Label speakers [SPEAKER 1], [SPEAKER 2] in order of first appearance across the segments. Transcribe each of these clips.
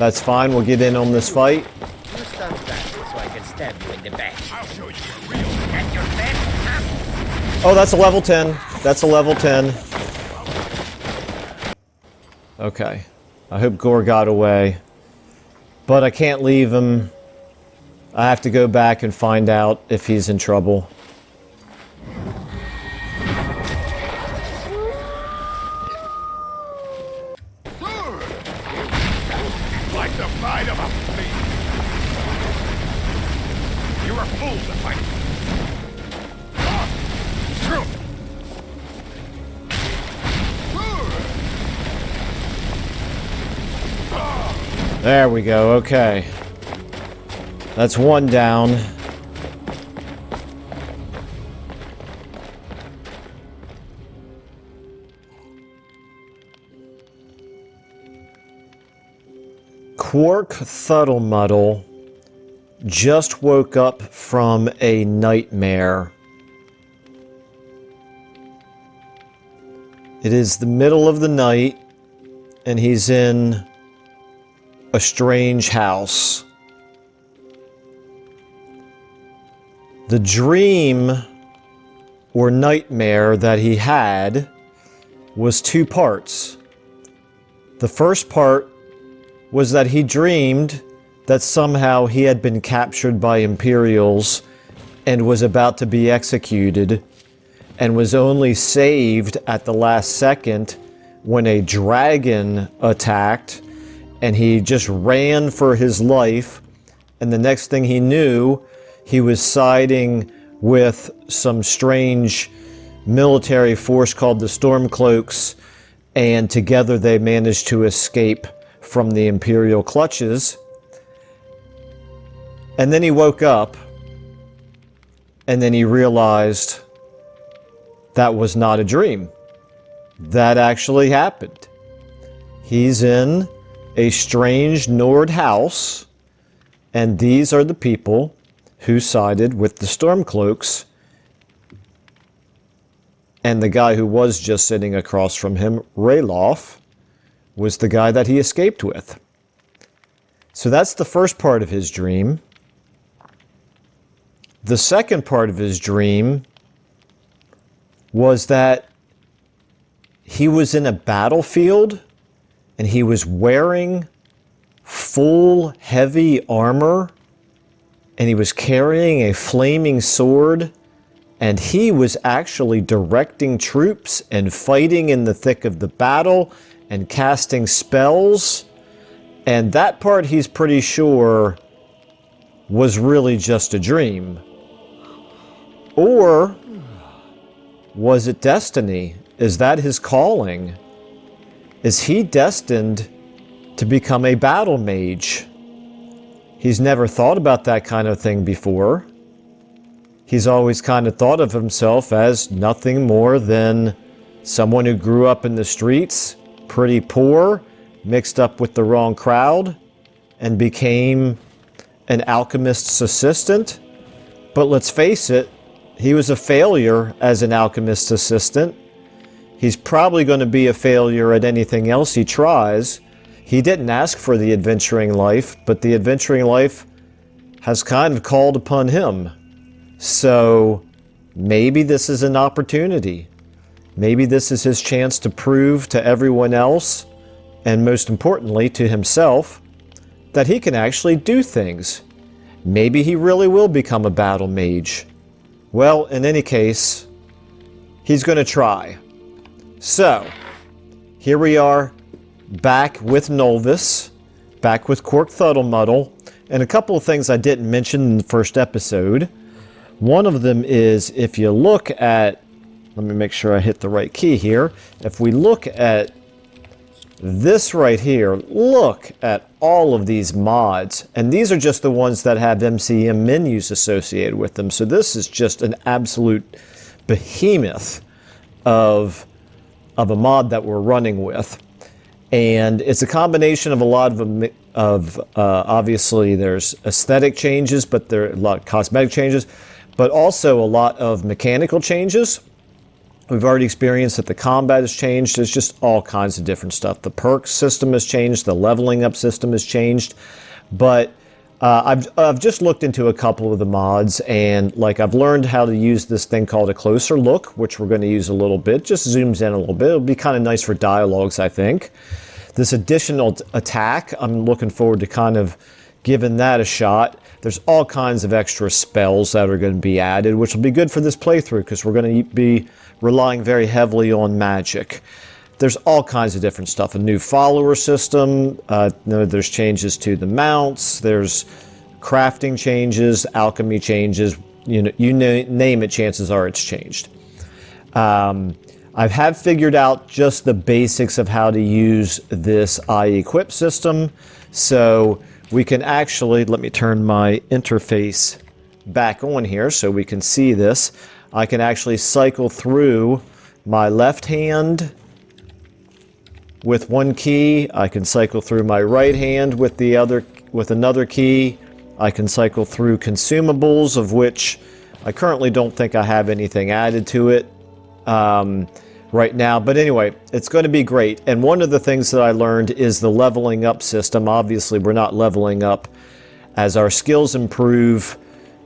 [SPEAKER 1] That's fine, we'll get in on this fight.
[SPEAKER 2] You stand back so I can stab you in the back. I'll show you a real. At your best, huh?
[SPEAKER 1] Oh, that's a level 10. That's a level 10. Okay. I hope Gore got away. But I can't leave him. I have to go back and find out if he's in trouble.
[SPEAKER 3] Like the bite of a flea. You're a fool to fight.
[SPEAKER 1] There we go, okay. That's one down. Qwark Thuddlemuddle just woke up from a nightmare. It is the middle of the night, and he's in a strange house. The dream or nightmare that he had was two parts. The first part was that he dreamed that somehow he had been captured by Imperials and was about to be executed, and was only saved at the last second when a dragon attacked, and he just ran for his life, and the next thing he knew, he was siding with some strange military force called the Stormcloaks, and together they managed to escape from the Imperial clutches. And then he woke up, and then he realized that was not a dream. That actually happened. He's in a strange Nord house, and these are the people who sided with the Stormcloaks, and the guy who was just sitting across from him, Ralof, was the guy that he escaped with. So that's the first part of his dream. The second part of his dream was that he was in a battlefield and he was wearing full heavy armor, and he was carrying a flaming sword, and he was actually directing troops and fighting in the thick of the battle and casting spells. And that part he's pretty sure was really just a dream. Or was it destiny? Is that his calling? Is he destined to become a battle mage? He's never thought about that kind of thing before. He's always kind of thought of himself as nothing more than someone who grew up in the streets, pretty poor, mixed up with the wrong crowd, and became an alchemist's assistant. But let's face it, he was a failure as an alchemist's assistant. He's probably going to be a failure at anything else he tries. He didn't ask for the adventuring life, but the adventuring life has kind of called upon him. So maybe this is an opportunity. Maybe this is his chance to prove to everyone else, and most importantly to himself, that he can actually do things. Maybe he really will become a battle mage. Well, in any case, he's going to try. So, here we are, back with Nolvus, back with Qwark Thuddlemuddle, and a couple of things I didn't mention in the first episode. One of them is, if you look at, let me make sure I hit the right key here. If we look at this right here, look at all of these mods, and these are just the ones that have MCM menus associated with them. So this is just an absolute behemoth of a mod that we're running with. And it's a combination of a lot of obviously there's aesthetic changes, but there are a lot of cosmetic changes, but also a lot of mechanical changes. We've already experienced that the combat has changed. There's just all kinds of different stuff. The perks system has changed. The leveling up system has changed. But I've just looked into a couple of the mods, and like I've learned how to use this thing called a closer look, which we're going to use a little bit. Just zooms in a little bit. It'll be kind of nice for dialogues, I think. This additional attack, I'm looking forward to kind of giving that a shot. There's all kinds of extra spells that are going to be added, which will be good for this playthrough because we're going to be relying very heavily on magic. There's all kinds of different stuff. A new follower system. There's changes to the mounts. There's crafting changes, alchemy changes. Name it, chances are it's changed. I have figured out just the basics of how to use this iEquip system. So we can actually, let me turn my interface back on here so we can see this. I can actually cycle through my left hand with one key. I can cycle through my right hand with another key. I can cycle through consumables, of which I currently don't think I have anything added to it right now. But anyway, it's going to be great. And one of the things that I learned is the leveling up system. Obviously, we're not leveling up as our skills improve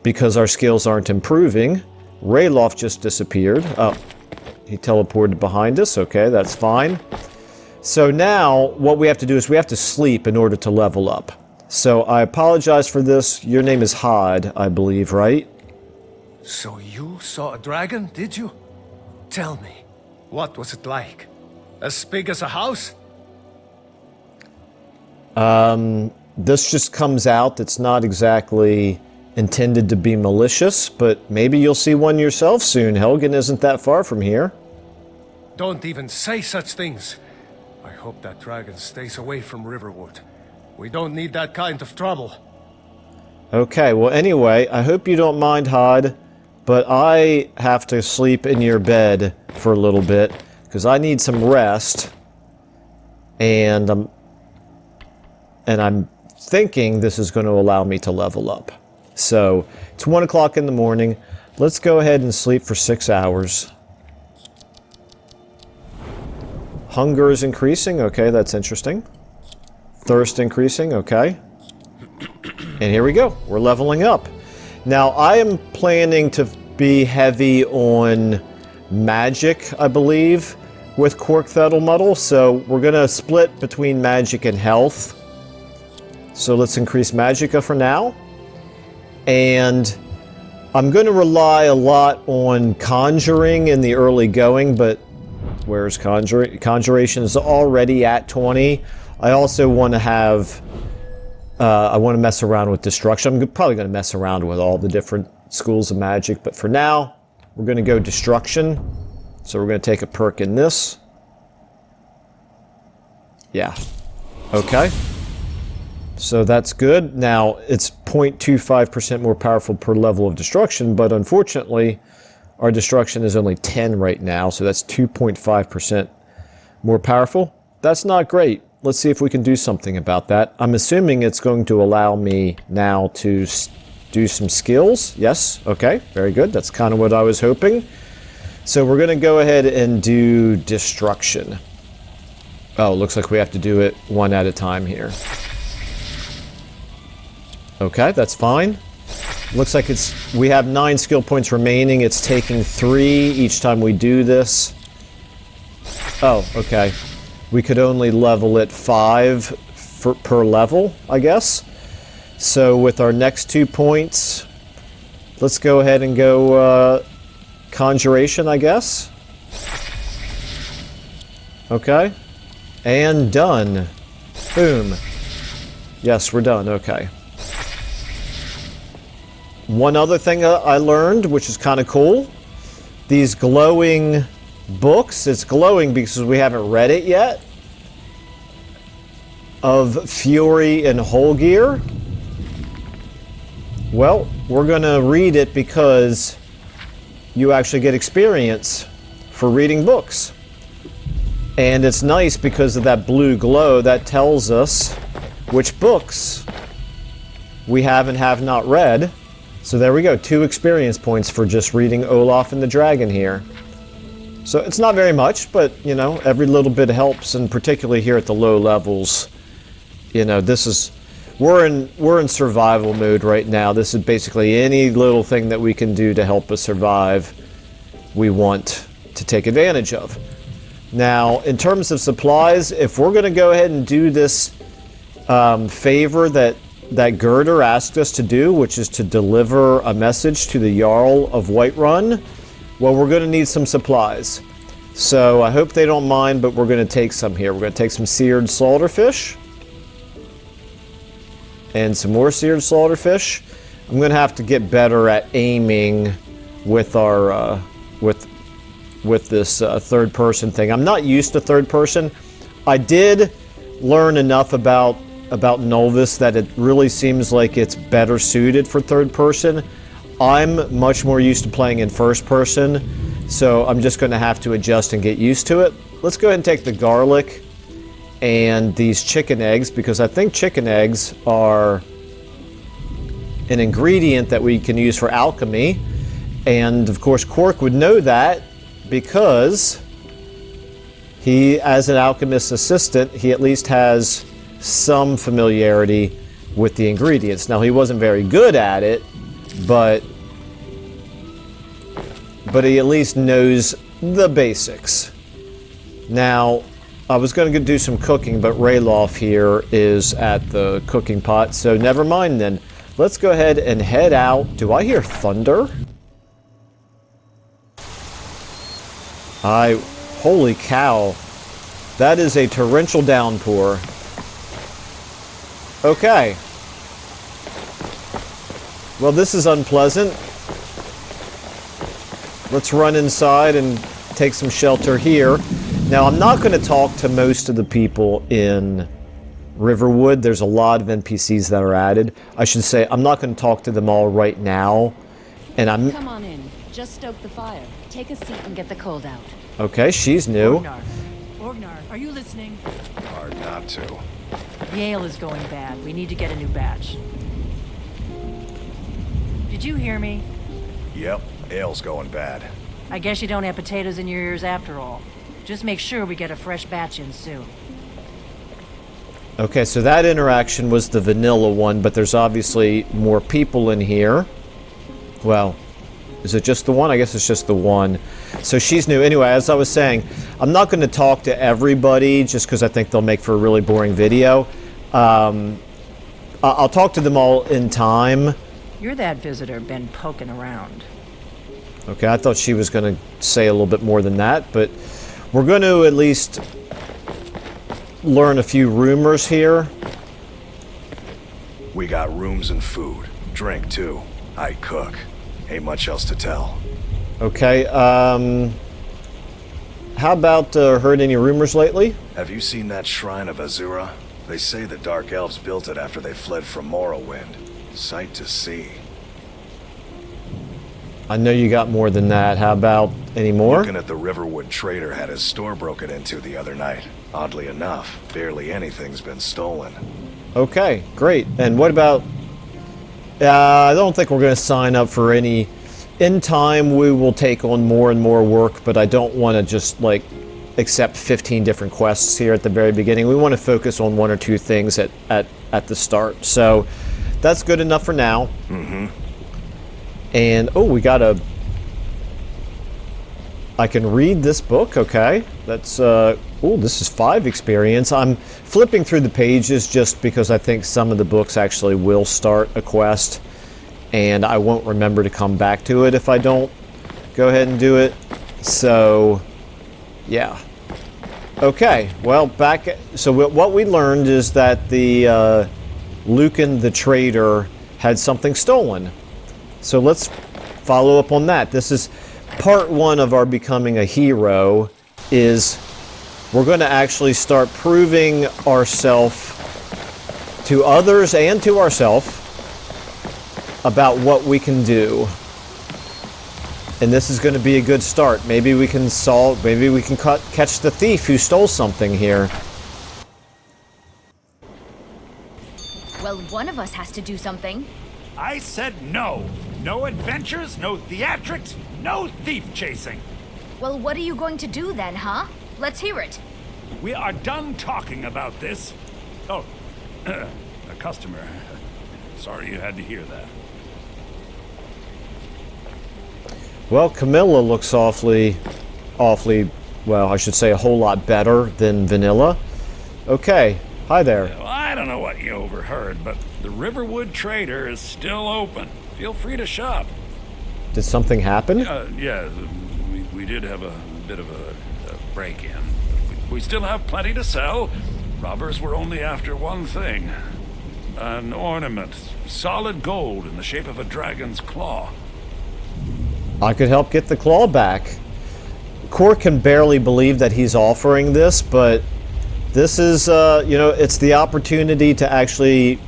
[SPEAKER 1] because our skills aren't improving. Rayloff just disappeared. Oh, he teleported behind us. Okay, that's fine. So now what we have to do is we have to sleep in order to level up. So I apologize for this. Your name is Hod, I believe, right?
[SPEAKER 4] So you saw a dragon, did you? Tell me, what was it like? As big as a house?
[SPEAKER 1] This just comes out. It's not exactly intended to be malicious, but maybe you'll see one yourself soon. Helgen isn't that far from here.
[SPEAKER 4] Don't even say such things. I hope that dragon stays away from Riverwood. We don't need that kind of trouble.
[SPEAKER 1] Okay, well anyway, I hope you don't mind, Hod, but I have to sleep in your bed for a little bit because I need some rest, and I'm thinking this is going to allow me to level up. So it's 1 o'clock in the morning. Let's go ahead and sleep for 6 hours. Hunger is increasing. Okay, that's interesting. Thirst increasing. Okay. And here we go. We're leveling up. Now, I am planning to be heavy on magic, I believe, with Qwark Thuddlemuddle. So we're going to split between magic and health. So let's increase magicka for now. And I'm going to rely a lot on conjuring in the early going, but where's conjuration is already at 20. I also want to have, I want to mess around with destruction. I'm probably going to mess around with all the different schools of magic, but for now, we're going to go destruction. So we're going to take a perk in this. Yeah. Okay. So that's good. Now, it's 0.25% more powerful per level of destruction, but unfortunately, our destruction is only 10 right now, so that's 2.5% more powerful. That's not great. Let's see if we can do something about that. I'm assuming it's going to allow me now to do some skills. Yes, okay, very good. That's kind of what I was hoping. So we're going to go ahead and do destruction. Oh, looks like we have to do it one at a time here. Okay, that's fine. Looks like we have 9 skill points remaining. It's taking 3 each time we do this. Oh, okay. We could only level it 5 per level, I guess. So with our next 2 points, let's go ahead and go conjuration, I guess. Okay. And done. Boom. Yes, we're done. Okay. One other thing I learned, which is kind of cool, these glowing books, it's glowing because we haven't read it yet, of Fury and Holgear. Well, we're going to read it because you actually get experience for reading books. And it's nice because of that blue glow that tells us which books we have and have not read. So there we go, 2 experience points for just reading Olaf and the Dragon here. So it's not very much, but, you know, every little bit helps, and particularly here at the low levels, you know, this is... We're in survival mode right now. This is basically any little thing that we can do to help us survive, we want to take advantage of. Now, in terms of supplies, if we're going to go ahead and do this favor that Girder asked us to do, which is to deliver a message to the Jarl of Whiterun, well, we're going to need some supplies. So I hope they don't mind, but we're going to take some here. We're going to take some seared slaughterfish. And some more seared slaughterfish. I'm going to have to get better at aiming with our with this third person thing. I'm not used to third person. I did learn enough about Nolvus that it really seems like it's better suited for third person. I'm much more used to playing in first person, so I'm just going to have to adjust and get used to it. Let's go ahead and take the garlic and these chicken eggs, because I think chicken eggs are an ingredient that we can use for alchemy. And of course Qwark would know that, because he, as an alchemist assistant, he at least has some familiarity with the ingredients. Now, he wasn't very good at it, but he at least knows the basics. Now, I was going to do some cooking, but Ralof here is at the cooking pot, so never mind then. Let's go ahead and head out. Do I hear thunder? Holy cow. That is a torrential downpour. Okay. Well, this is unpleasant. Let's run inside and take some shelter here. Now, I'm not going to talk to most of the people in Riverwood. There's a lot of NPCs that are added. I should say, I'm not going to talk to them all right now. And I'm...
[SPEAKER 5] Come on in. Just stoke the fire. Take a seat and get the cold out.
[SPEAKER 1] Okay, she's new.
[SPEAKER 6] Orgnar, are you listening?
[SPEAKER 3] Hard not to.
[SPEAKER 6] The ale is going bad. We need to get a new batch. Did you hear me?
[SPEAKER 3] Yep, ale's going bad.
[SPEAKER 6] I guess you don't have potatoes in your ears after all. Just make sure we get a fresh batch in soon.
[SPEAKER 1] Okay, so that interaction was the vanilla one, but there's obviously more people in here. Well, is it just the one? I guess it's just the one. So she's new. Anyway, as I was saying, I'm not going to talk to everybody just because I think they'll make for a really boring video. I'll talk to them all in time.
[SPEAKER 6] You're that visitor been poking around.
[SPEAKER 1] Okay, I thought she was going to say a little bit more than that, but we're going to at least learn a few rumors here.
[SPEAKER 3] We got rooms and food. Drink, too. I cook. Ain't much else to tell.
[SPEAKER 1] Okay, how about heard any rumors lately?
[SPEAKER 3] Have you seen that shrine of Azura? They say the Dark Elves built it after they fled from Morrowind. Sight to see.
[SPEAKER 1] I know you got more than that. How about any more?
[SPEAKER 3] Looking at the Riverwood trader had his store broken into the other night. Oddly enough, barely anything's been stolen.
[SPEAKER 1] Okay, great. And what about... I don't think we're going to sign up for any... In time, we will take on more and more work, but I don't want to just, like, accept 15 different quests here at the very beginning. We want to focus on one or two things at the start. So, that's good enough for now.
[SPEAKER 3] Mm-hmm.
[SPEAKER 1] And, oh, we got a... I can read this book, okay. That's, oh, this is 5 experience. I'm flipping through the pages just because I think some of the books actually will start a quest. And I won't remember to come back to it if I don't go ahead and do it. So, yeah. Okay, well, so what we learned is that the Lucan the trader had something stolen. So let's follow up on that. This is part 1 of our becoming a hero, is we're going to actually start proving ourselves to others and to ourselves about what we can do. And this is going to be a good start. Maybe we can catch the thief who stole something here.
[SPEAKER 5] Well, one of us has to do something.
[SPEAKER 7] I said no. No adventures, no theatrics, no thief chasing.
[SPEAKER 5] Well, what are you going to do then, huh? Let's hear it.
[SPEAKER 7] We are done talking about this. Oh, a customer. Sorry you had to hear that.
[SPEAKER 1] Well, Camilla looks awfully, well, I should say a whole lot better than Vanilla. Okay, hi there.
[SPEAKER 7] Well, I don't know what you overheard, but the Riverwood Trader is still open. Feel free to shop.
[SPEAKER 1] Did something happen?
[SPEAKER 7] Yeah, we did have a bit of a break-in. We still have plenty to sell. Robbers were only after one thing. An ornament, solid gold in the shape of a dragon's claw.
[SPEAKER 1] I could help get the claw back. Qwark can barely believe that he's offering this, but this is, you know, it's the opportunity to actually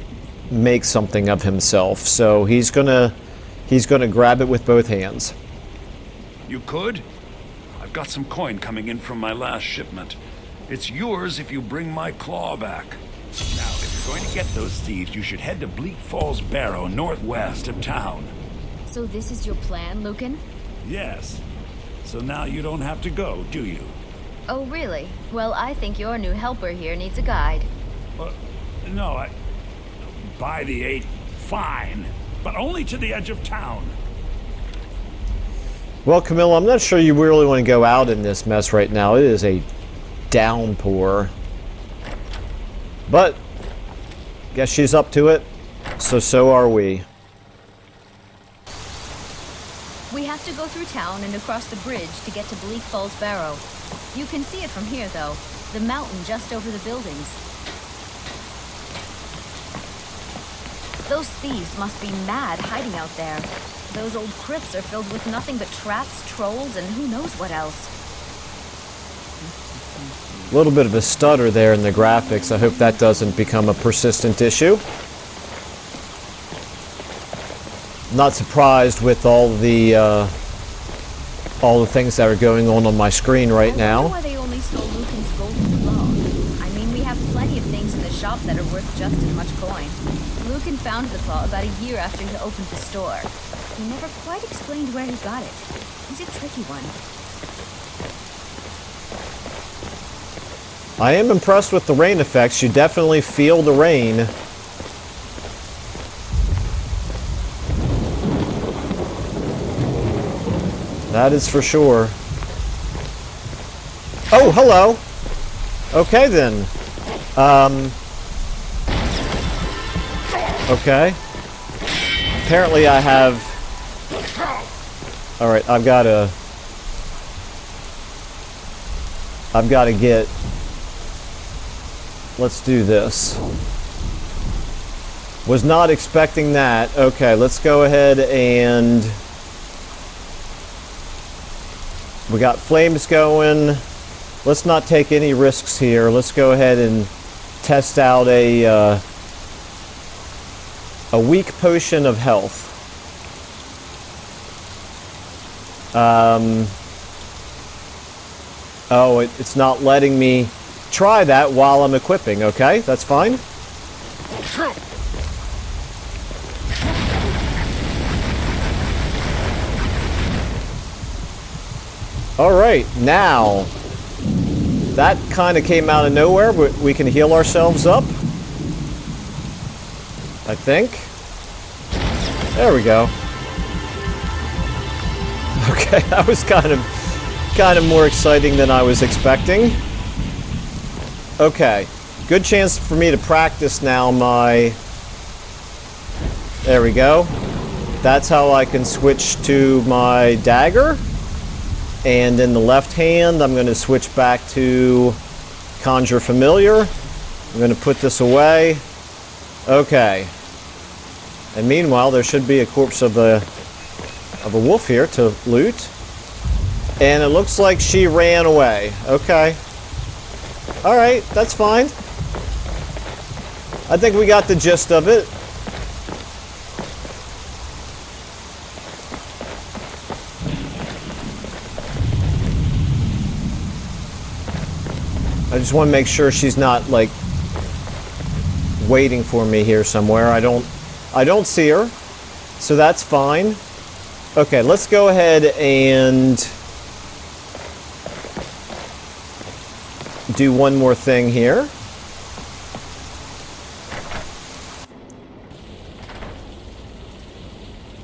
[SPEAKER 1] make something of himself. So he's gonna grab it with both hands.
[SPEAKER 7] You could? I've got some coin coming in from my last shipment. It's yours if you bring my claw back. Now, if you're going to get those thieves, you should head to Bleak Falls Barrow, northwest of town.
[SPEAKER 5] So this is your plan, Lucan?
[SPEAKER 7] Yes. So now you don't have to go, do you?
[SPEAKER 5] Oh, really? Well, I think your new helper here needs a guide.
[SPEAKER 7] No, by the 8, fine. But only to the edge of town.
[SPEAKER 1] Well, Camilla, I'm not sure you really want to go out in this mess right now. It is a downpour. But, guess she's up to it. So are we.
[SPEAKER 5] We have to go through town and across the bridge to get to Bleak Falls Barrow. You can see it from here, though. The mountain just over the buildings. Those thieves must be mad hiding out there. Those old crypts are filled with nothing but traps, trolls, and who knows what else.
[SPEAKER 1] A little bit of a stutter there in the graphics. I hope that doesn't become a persistent issue. Not surprised with all the things that are going on my screen right now.
[SPEAKER 5] I wonder why they only stole Lucan's golden claw. I mean, we have plenty of things in the shop that are worth just as much coin. Lucan found the claw about a year after he opened the store. He never quite explained where he got it. He's a tricky one.
[SPEAKER 1] I am impressed with the rain effects. You definitely feel the rain. That is for sure. Oh, hello. Okay, then. Okay. Apparently I have... Alright, I've got to get... Let's do this. Was not expecting that. Okay, let's go ahead and... We got flames going. Let's not take any risks here. Let's go ahead and test out a weak potion of health. Oh, it's not letting me try that while I'm equipping. Okay, that's fine. Alright, now, that kind of came out of nowhere, but we can heal ourselves up. I think. There we go. Okay, that was kind of more exciting than I was expecting. Okay, good chance for me to practice now my... There we go. That's how I can switch to my dagger. And in the left hand, I'm going to switch back to Conjure Familiar. I'm going to put this away. Okay. And meanwhile, there should be a corpse of a wolf here to loot. And it looks like she ran away. Okay. Alright, that's fine. I think we got the gist of it. I just want to make sure she's not, like, waiting for me here somewhere. I don't see her, so that's fine. Okay, let's go ahead and do one more thing here.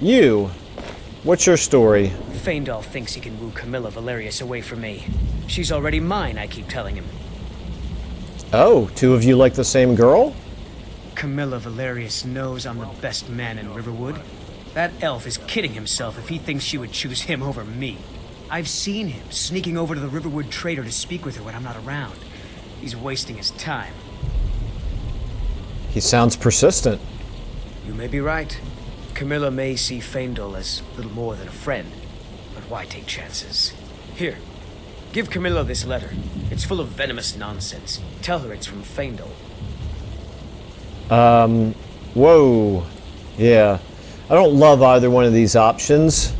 [SPEAKER 1] You, what's your story?
[SPEAKER 8] Faendal thinks he can woo Camilla Valerius away from me. She's already mine, I keep telling him.
[SPEAKER 1] Oh, two of you like the same girl?
[SPEAKER 8] Camilla Valerius knows I'm the best man in Riverwood. That elf is kidding himself if he thinks she would choose him over me. I've seen him sneaking over to the Riverwood trader to speak with her when I'm not around. He's wasting his time.
[SPEAKER 1] He sounds persistent.
[SPEAKER 8] You may be right. Camilla may see Faendal as little more than a friend, but why take chances? Here, give Camilla this letter. It's full of venomous nonsense. Tell her it's from Faendal.
[SPEAKER 1] Whoa. Yeah. I don't love either one of these options.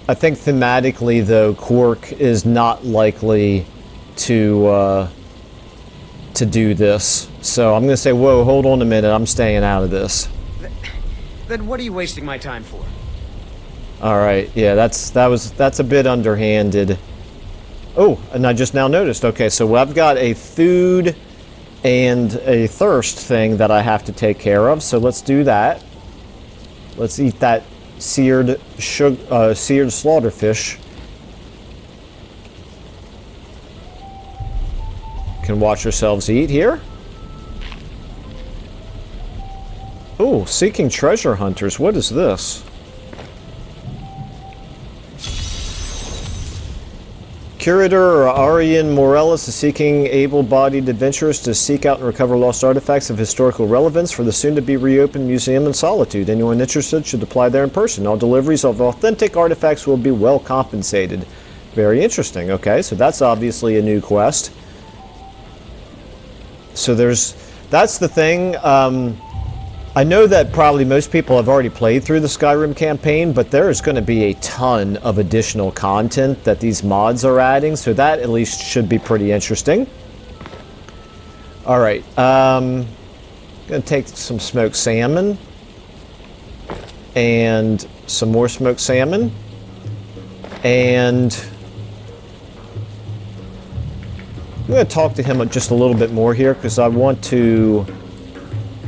[SPEAKER 1] I think thematically, though, Qwark is not likely to do this. So I'm going to say, whoa, hold on a minute. I'm staying out of this.
[SPEAKER 8] Then what are you wasting my time for?
[SPEAKER 1] All right. Yeah, that's a bit underhanded. Oh, and I just now noticed. Okay, so I've got a food and a thirst thing that I have to take care of. So let's do that. Let's eat that seared slaughterfish. Can watch yourselves eat here. Oh, seeking treasure hunters. What is this? Curator Arian Morellis is seeking able-bodied adventurers to seek out and recover lost artifacts of historical relevance for the soon-to-be reopened Museum in Solitude. Anyone interested should apply there in person. All deliveries of authentic artifacts will be well compensated. Very interesting. Okay, so that's obviously a new quest. So that's the thing. I know that probably most people have already played through the Skyrim campaign, but there is going to be a ton of additional content that these mods are adding, so that at least should be pretty interesting. Alright, going to take some smoked salmon, and some more smoked salmon, and I'm going to talk to him just a little bit more here, because I want to...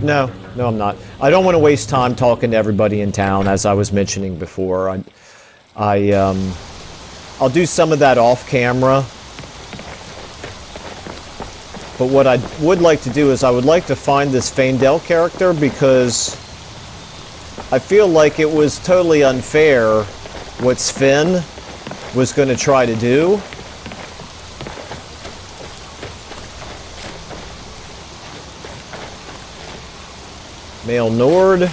[SPEAKER 1] No, I'm not. I don't want to waste time talking to everybody in town, as I was mentioning before. I'll do some of that off camera. But what I would like to do is I would like to find this Faendal character, because I feel like it was totally unfair what Sven was going to try to do. Male Nord.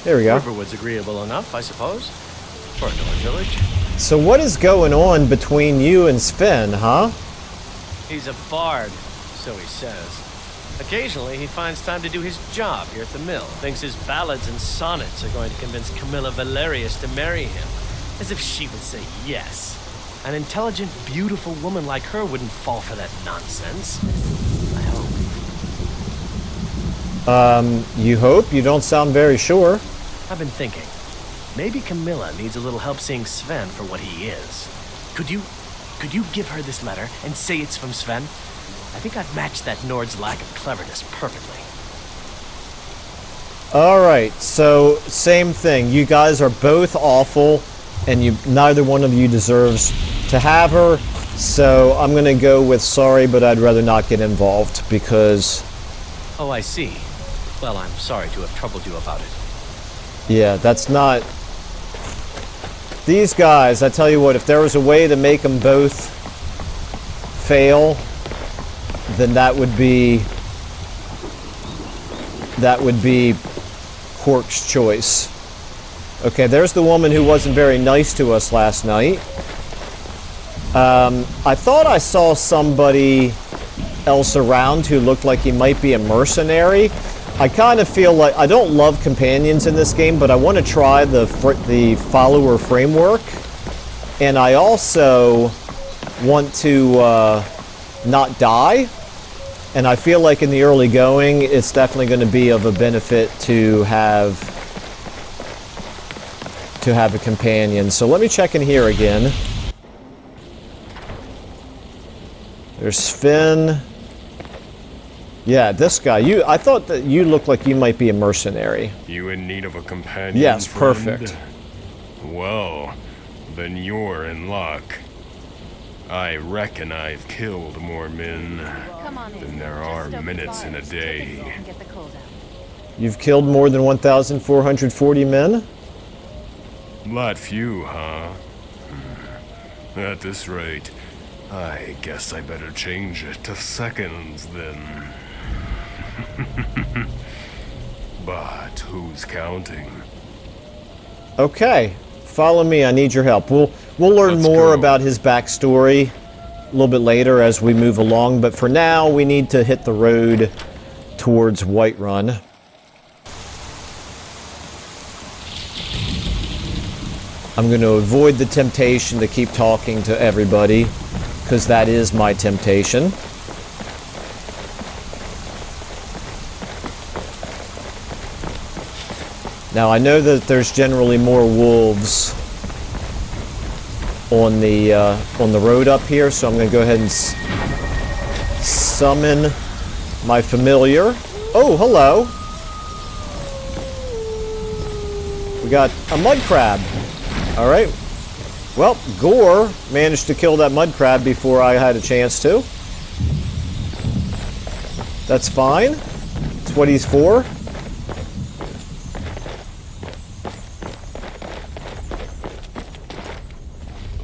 [SPEAKER 1] There we go.
[SPEAKER 9] Riverwood's agreeable enough, I suppose, for a Nord village.
[SPEAKER 1] So what is going on between you and Sven, huh?
[SPEAKER 9] He's a bard, so he says. Occasionally, he finds time to do his job here at the mill. Thinks his ballads and sonnets are going to convince Camilla Valerius to marry him. As if she would say yes. An intelligent, beautiful woman like her wouldn't fall for that nonsense. I hope.
[SPEAKER 1] You hope? You don't sound very sure.
[SPEAKER 9] I've been thinking. Maybe Camilla needs a little help seeing Sven for what he is. Could you give her this letter and say it's from Sven? I think I've matched that Nord's lack of cleverness perfectly.
[SPEAKER 1] Alright, so same thing. You guys are both awful, and neither one of you deserves to have her, so I'm gonna go with sorry, but I'd rather not get involved, because...
[SPEAKER 9] Oh, I see. Well, I'm sorry to have troubled you about it.
[SPEAKER 1] Yeah, that's not... These guys, I tell you what, if there was a way to make them both fail, then that would be Qwark's choice. Okay, there's the woman who wasn't very nice to us last night. I thought I saw somebody else around who looked like he might be a mercenary. I kind of feel like I don't love companions in this game, but I want to try the follower framework, and I also want to not die. And I feel like in the early going, it's definitely going to be of a benefit to have to have a companion. So let me check in here again. There's Finn. Yeah, this guy. I thought that you looked like you might be a mercenary.
[SPEAKER 10] You in need of a companion?
[SPEAKER 1] Yes,
[SPEAKER 10] friend?
[SPEAKER 1] perfect.
[SPEAKER 10] Well, then you're in luck. I reckon I've killed more men than there are minutes in a day.
[SPEAKER 1] You've killed more than 1,440 men?
[SPEAKER 10] Not few, huh? At this rate, I guess I better change it to seconds then. But who's counting?
[SPEAKER 1] Okay, follow me. I need your help. We'll learn more about his backstory a little bit later as we move along, but for now we need to hit the road towards Whiterun. I'm going to avoid the temptation to keep talking to everybody, because that is my temptation. Now I know that there's generally more wolves on the road up here, so I'm going to go ahead and summon my familiar. Oh, hello. We got a mud crab. All right. Well, Gore managed to kill that mud crab before I had a chance to. That's fine. That's what he's for.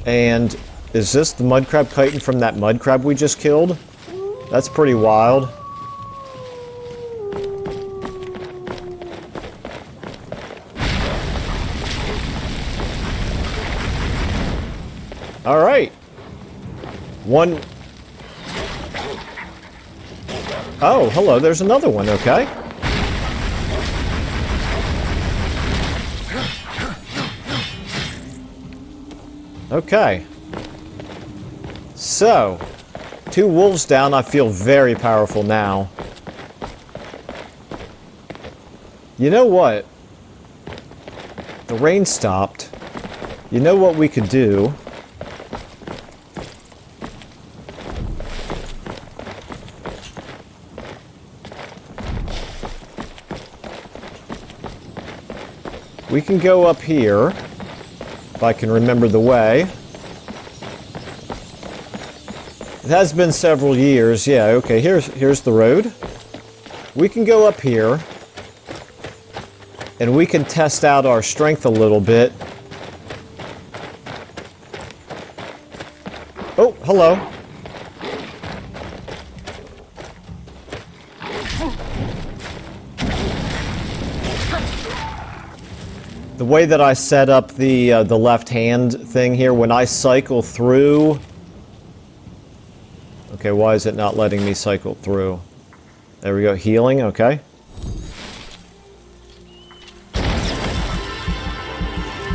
[SPEAKER 1] And is this the mud crab chitin from that mud crab we just killed? That's pretty wild. All right. One. Oh, hello. There's another one. Okay. Okay. So, 2 wolves down. I feel very powerful now. You know what? The rain stopped. You know what we could do? We can go up here, if I can remember the way. It has been several years. Yeah, okay, here's the road. We can go up here, and we can test out our strength a little bit. Oh, hello. The way that I set up the left hand thing here, when I cycle through... Okay, why is it not letting me cycle through? There we go, healing, okay.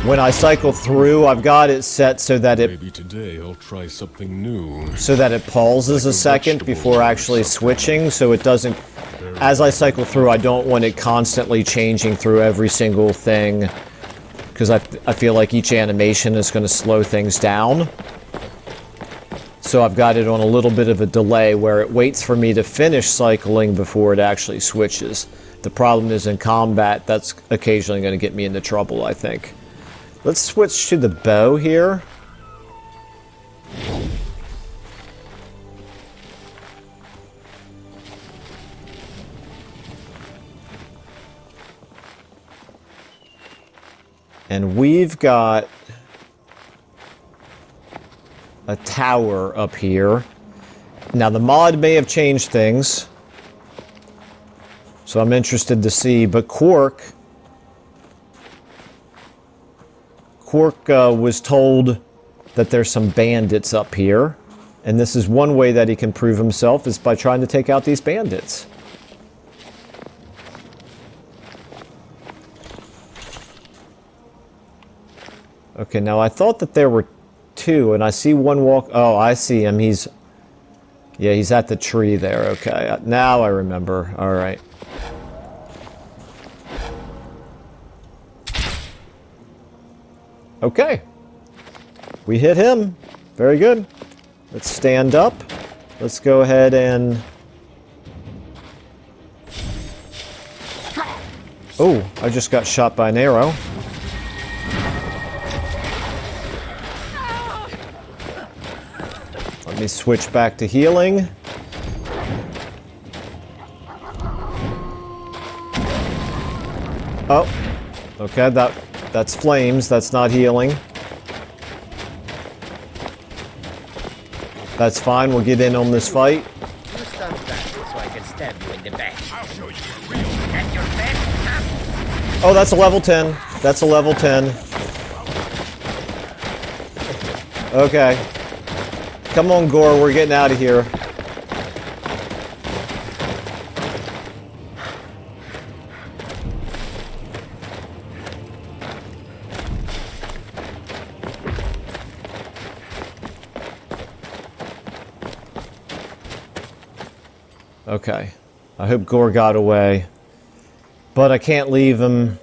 [SPEAKER 1] When I cycle through, I've got it set so that it...
[SPEAKER 10] Maybe today I'll try something new.
[SPEAKER 1] So that it pauses a second before actually switching, so it doesn't... As I cycle through, I don't want it constantly changing through every single thing, because I feel like each animation is going to slow things down. So I've got it on a little bit of a delay where it waits for me to finish cycling before it actually switches. The problem is in combat, that's occasionally going to get me into trouble, I think. Let's switch to the bow here. And we've got a tower up here. Now the mod may have changed things, so I'm interested to see, but Qwark was told that there's some bandits up here, and this is one way that he can prove himself, is by trying to take out these bandits. Okay, now I thought that there were 2, and I see one walk... Oh, I see him. He's at the tree there. Okay, now I remember. All right. Okay. We hit him. Very good. Let's stand up. Let's go ahead and... Oh, I just got shot by an arrow. Let me switch back to healing. Oh, okay, that's flames, that's not healing. That's fine, we'll get in on this fight.
[SPEAKER 2] You stun that so I can stab you in the back. I'll show you a real. That's your best.
[SPEAKER 1] Oh, that's a level 10. That's a level 10. Okay. Come on, Gore, we're getting out of here. Okay. I hope Gore got away. But I can't leave him.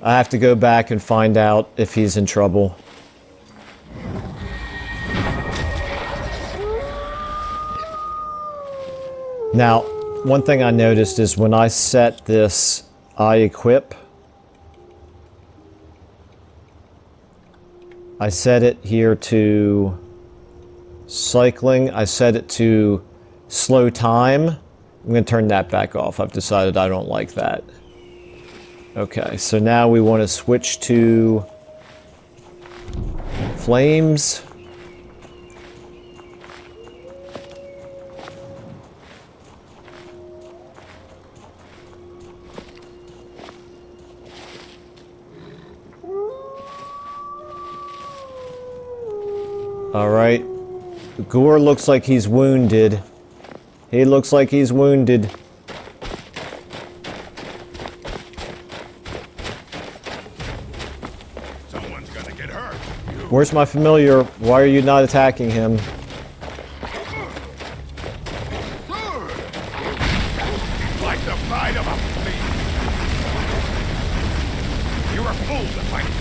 [SPEAKER 1] I have to go back and find out if he's in trouble. Now, one thing I noticed is when I set this I equip, I set it here to cycling. I set it to slow time. I'm going to turn that back off. I've decided I don't like that. Okay, so now we want to switch to flames. All right. Gore looks like he's wounded. He looks like he's wounded.
[SPEAKER 3] Someone's gonna get hurt.
[SPEAKER 1] Where's my familiar? Why are you not attacking him?
[SPEAKER 3] Like the bite of a flea. You're a fool to fight.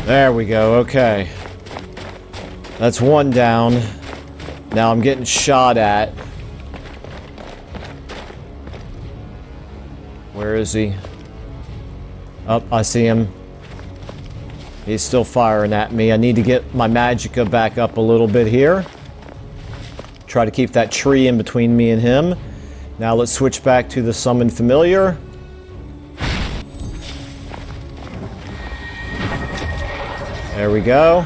[SPEAKER 1] There we go, okay. That's one down. Now I'm getting shot at. Where is he? Oh, I see him. He's still firing at me. I need to get my magicka back up a little bit here. Try to keep that tree in between me and him. Now let's switch back to the summoned familiar. There we go.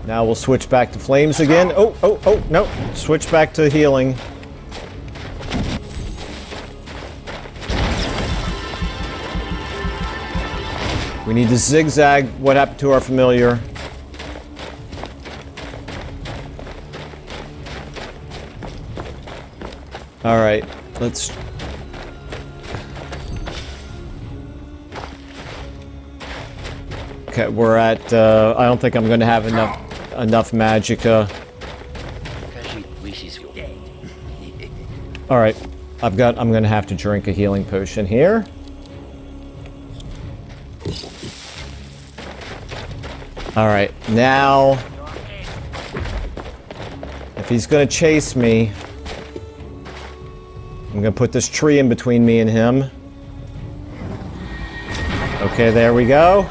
[SPEAKER 1] Now we'll switch back to flames again. Oh, no. Switch back to healing. We need to zigzag what happened to our familiar. All right, let's... Okay, we're at, I don't think I'm going to have enough magicka.
[SPEAKER 2] Because she wishes you dead.
[SPEAKER 1] Alright, I'm going to have to drink a healing potion here. Alright, now... If he's going to chase me... I'm going to put this tree in between me and him. Okay, there we go.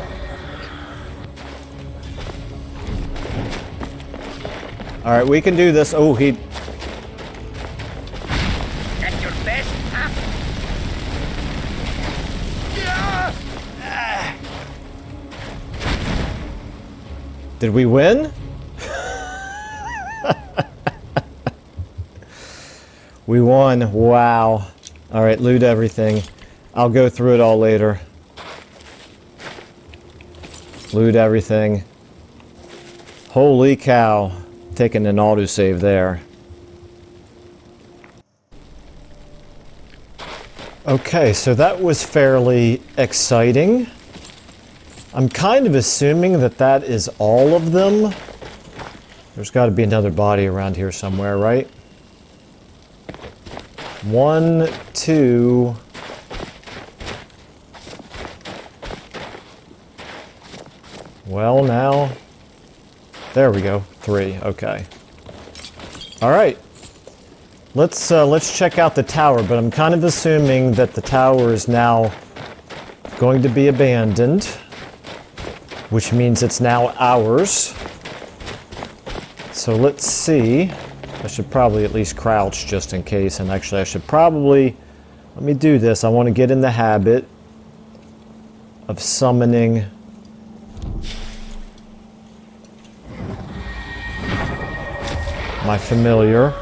[SPEAKER 1] Alright, we can do this. Oh, he...
[SPEAKER 2] That's your best, huh?
[SPEAKER 1] Did we win? We won. Wow. Alright, loot everything. I'll go through it all later. Loot everything. Holy cow. Taking an autosave there. Okay, so that was fairly exciting. I'm kind of assuming that that is all of them. There's got to be another body around here somewhere, right? 1, 2... Well, now... There we go. 3. Okay. Alright. Let's check out the tower, but I'm kind of assuming that the tower is now going to be abandoned, which means it's now ours. So let's see. I should probably at least crouch just in case, and actually I should probably... Let me do this. I want to get in the habit of summoning... my familiar.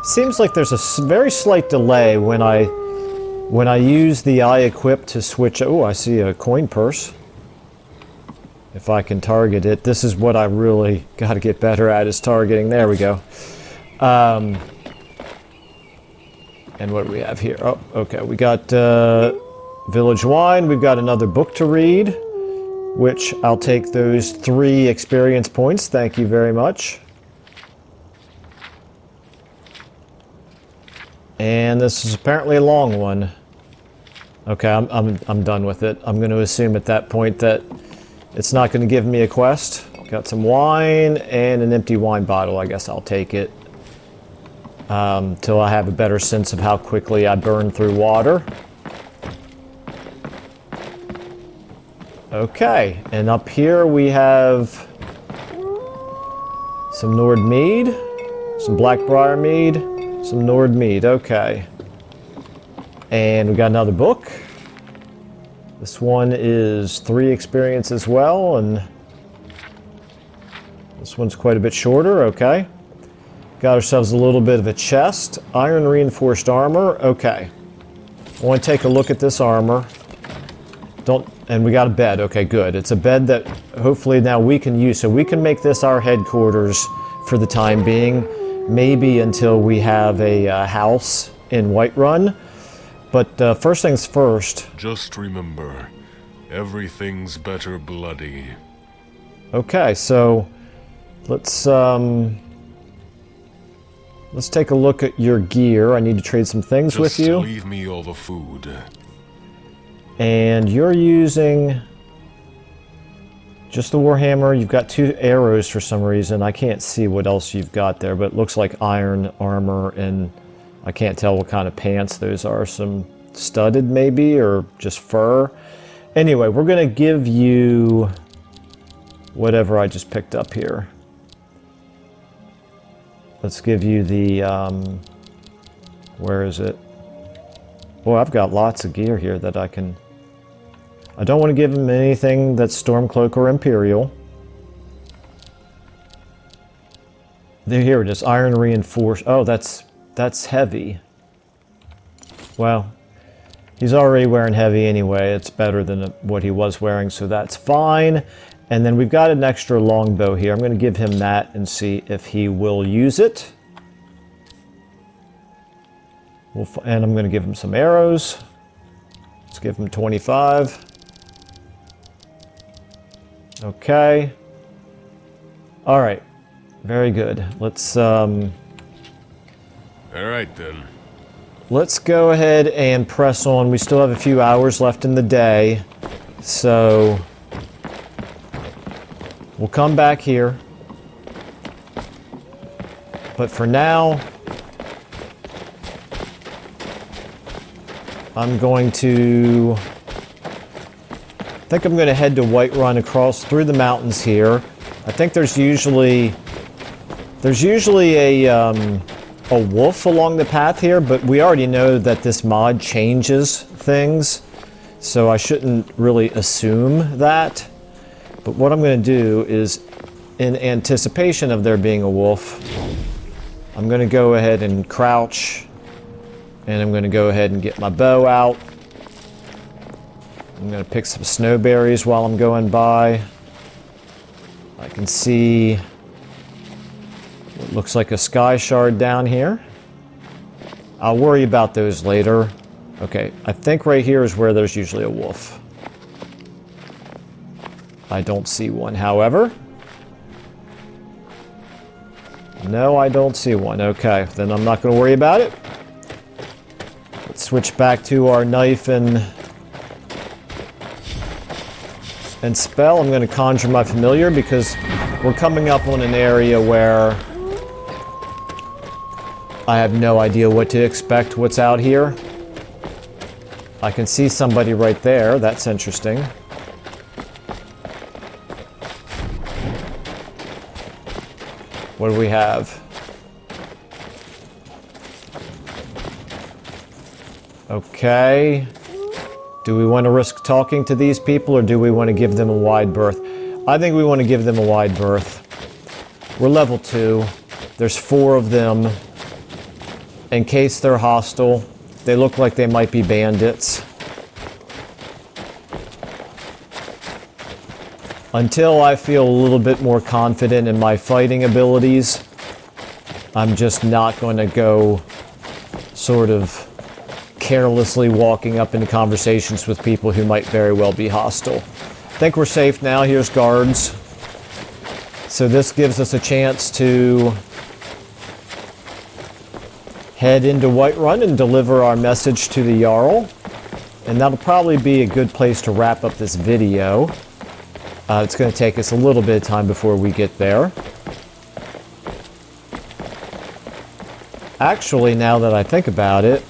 [SPEAKER 1] Seems like there's a very slight delay when I use the eye equip to switch. Oh, I see a coin purse. If I can target it, this is what I really got to get better at, is targeting. There we go. And what do we have here? Oh, okay. We got Village Wine. We've got another book to read, which I'll take those 3 experience points. Thank you very much. And this is apparently a long one. Okay, I'm done with it. I'm going to assume at that point that it's not going to give me a quest. Got some wine and an empty wine bottle. I guess I'll take it till I have a better sense of how quickly I burn through water. Okay, and up here we have some Nord mead, some Blackbriar mead, some Nord mead. Okay. And we got another book. This one is 3 experience as well, and this one's quite a bit shorter. Okay. Got ourselves a little bit of a chest. Iron reinforced armor. Okay. I want to take a look at this armor. And we got a bed. Okay, good. It's a bed that hopefully now we can use, so we can make this our headquarters for the time being. Maybe until we have a house in Whiterun. But first things first.
[SPEAKER 10] Just remember, everything's better bloody.
[SPEAKER 1] Okay, so let's take a look at your gear. I need to trade some things with you.
[SPEAKER 10] Just leave me all the food.
[SPEAKER 1] And you're using just the Warhammer. You've got 2 arrows for some reason. I can't see what else you've got there, but it looks like iron armor, and I can't tell what kind of pants those are. Some studded maybe, or just fur. Anyway, we're going to give you whatever I just picked up here. Let's give you the, where is it? Boy, I've got lots of gear here that I can... I don't want to give him anything that's Stormcloak or Imperial. There, here it is, Iron Reinforced. Oh, that's heavy. Well, he's already wearing heavy anyway. It's better than what he was wearing, so that's fine. And then we've got an extra longbow here. I'm going to give him that and see if he will use it. And I'm going to give him some arrows. Let's give him 25. Okay. All right. Very good. Let's
[SPEAKER 10] All right then.
[SPEAKER 1] Let's go ahead and press on. We still have a few hours left in the day, so we'll come back here. But for now, I'm going to... I think I'm going to head to Whiterun across through the mountains here. I think there's usually a wolf along the path here, but we already know that this mod changes things, so I shouldn't really assume that. But what I'm going to do is, in anticipation of there being a wolf, I'm going to go ahead and crouch, and I'm going to go ahead and get my bow out. I'm going to pick some snowberries while I'm going by. I can see what looks like a sky shard down here. I'll worry about those later. Okay, I think right here is where there's usually a wolf. I don't see one, however. No, I don't see one. Okay, then I'm not going to worry about it. Let's switch back to our knife and spell. I'm going to conjure my familiar because we're coming up on an area where I have no idea what to expect, what's out here. I can see somebody right there. That's interesting. What do we have? Okay. Do we want to risk talking to these people, or do we want to give them a wide berth? I think we want to give them a wide berth. We're level 2. There's 4 of them. In case they're hostile, they look like they might be bandits. Until I feel a little bit more confident in my fighting abilities, I'm just not going to go sort of carelessly walking up into conversations with people who might very well be hostile. I think we're safe now. Here's guards. So this gives us a chance to head into Whiterun and deliver our message to the Jarl. And that'll probably be a good place to wrap up this video. It's going to take us a little bit of time before we get there. Actually, now that I think about it,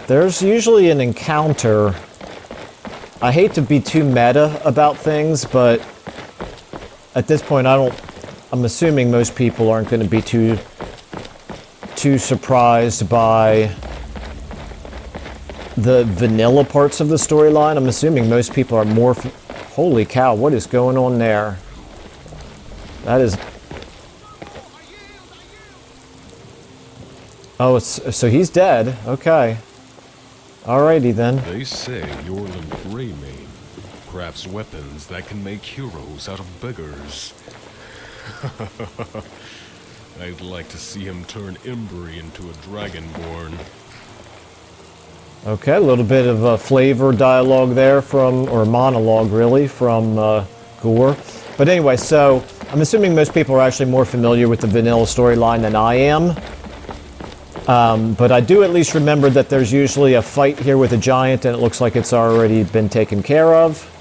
[SPEAKER 1] there's usually an encounter. I hate to be too meta about things, but at this point I'm assuming most people aren't going to be too surprised by the vanilla parts of the storyline. I'm assuming most people are more... Holy cow, what is going on there? That is... Oh, so he's dead. Okay. Alrighty then.
[SPEAKER 10] They say Yorland Greymane crafts weapons that can make heroes out of beggars. I'd like to see him turn Embry into a dragonborn.
[SPEAKER 1] Okay, a little bit of flavor dialogue there from, or monologue really, from Qwark. But anyway, so I'm assuming most people are actually more familiar with the vanilla storyline than I am. But I do at least remember that there's usually a fight here with a giant, and it looks like it's already been taken care of.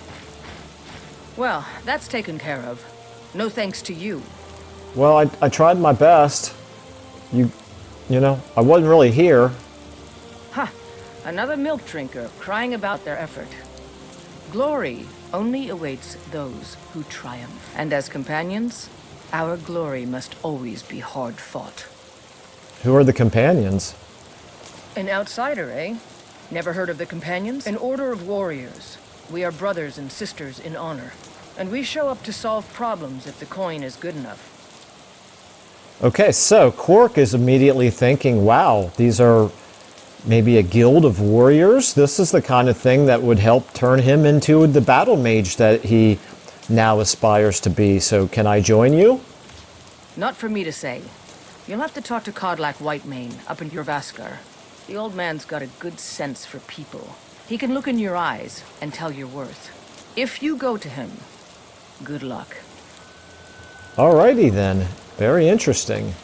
[SPEAKER 11] Well, that's taken care of. No thanks to you.
[SPEAKER 1] Well, I tried my best. You know, I wasn't really here.
[SPEAKER 11] Ha! Another milk drinker crying about their effort. Glory only awaits those who triumph. And as companions, our glory must always be hard fought.
[SPEAKER 1] Who are the companions?
[SPEAKER 11] An outsider, eh? Never heard of the companions? An order of warriors. We are brothers and sisters in honor. And we show up to solve problems if the coin is good enough.
[SPEAKER 1] Okay, so Qwark is immediately thinking, wow, these are maybe a guild of warriors? This is the kind of thing that would help turn him into the Battlemage that he now aspires to be. So can I join you?
[SPEAKER 11] Not for me to say. You'll have to talk to Kodlak Whitemane up in Jorvaskar. The old man's got a good sense for people. He can look in your eyes and tell your worth. If you go to him, good luck.
[SPEAKER 1] Alrighty then. Very interesting.